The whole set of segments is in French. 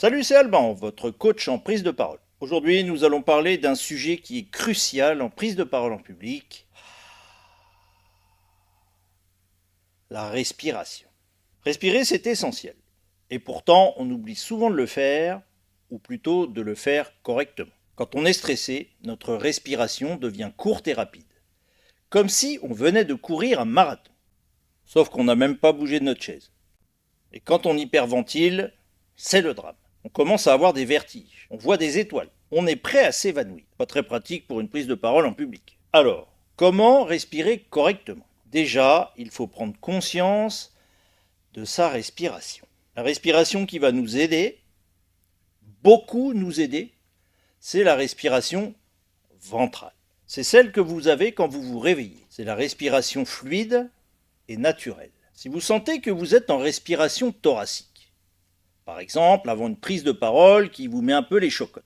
Salut, c'est Alban, votre coach en prise de parole. Aujourd'hui, nous allons parler d'un sujet qui est crucial en prise de parole en public, la respiration. Respirer, c'est essentiel. Et pourtant, on oublie souvent de le faire, ou plutôt de le faire correctement. Quand on est stressé, notre respiration devient courte et rapide, comme si on venait de courir un marathon. Sauf qu'on n'a même pas bougé de notre chaise. Et quand on hyperventile, c'est le drame. On commence à avoir des vertiges, on voit des étoiles, on est prêt à s'évanouir. Pas très pratique pour une prise de parole en public. Alors, comment respirer correctement? Déjà, il faut prendre conscience de sa respiration. La respiration qui va nous aider, beaucoup nous aider, c'est la respiration ventrale. C'est celle que vous avez quand vous vous réveillez. C'est la respiration fluide et naturelle. Si vous sentez que vous êtes en respiration thoracique, par exemple avant une prise de parole qui vous met un peu les chocottes,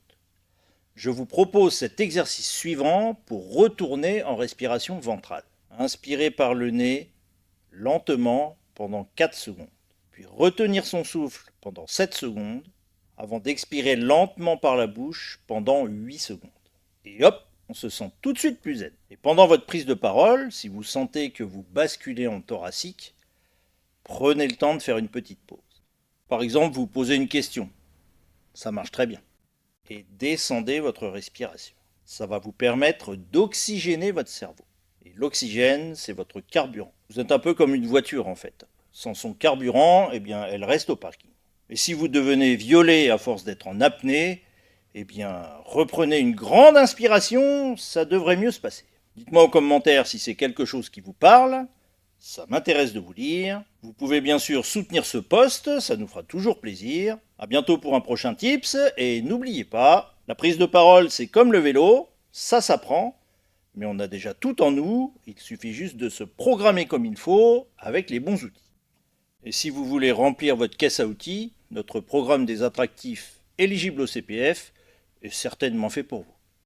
je vous propose cet exercice suivant pour retourner en respiration ventrale. Inspirez par le nez lentement pendant 4 secondes, puis retenir son souffle pendant 7 secondes, avant d'expirer lentement par la bouche pendant 8 secondes. Et hop, on se sent tout de suite plus zen. Et pendant votre prise de parole, si vous sentez que vous basculez en thoracique, prenez le temps de faire une petite pause. Par exemple, vous posez une question. Ça marche très bien. Et descendez votre respiration. Ça va vous permettre d'oxygéner votre cerveau. Et l'oxygène, c'est votre carburant. Vous êtes un peu comme une voiture en fait. Sans son carburant, eh bien, elle reste au parking. Et si vous devenez violet à force d'être en apnée, eh bien, reprenez une grande inspiration, ça devrait mieux se passer. Dites-moi en commentaire si c'est quelque chose qui vous parle. Ça m'intéresse de vous lire. Vous pouvez bien sûr soutenir ce post, ça nous fera toujours plaisir. A bientôt pour un prochain tips, et n'oubliez pas, la prise de parole c'est comme le vélo, ça s'apprend, mais on a déjà tout en nous, il suffit juste de se programmer comme il faut, avec les bons outils. Et si vous voulez remplir votre caisse à outils, notre programme des attractifs éligible au CPF est certainement fait pour vous.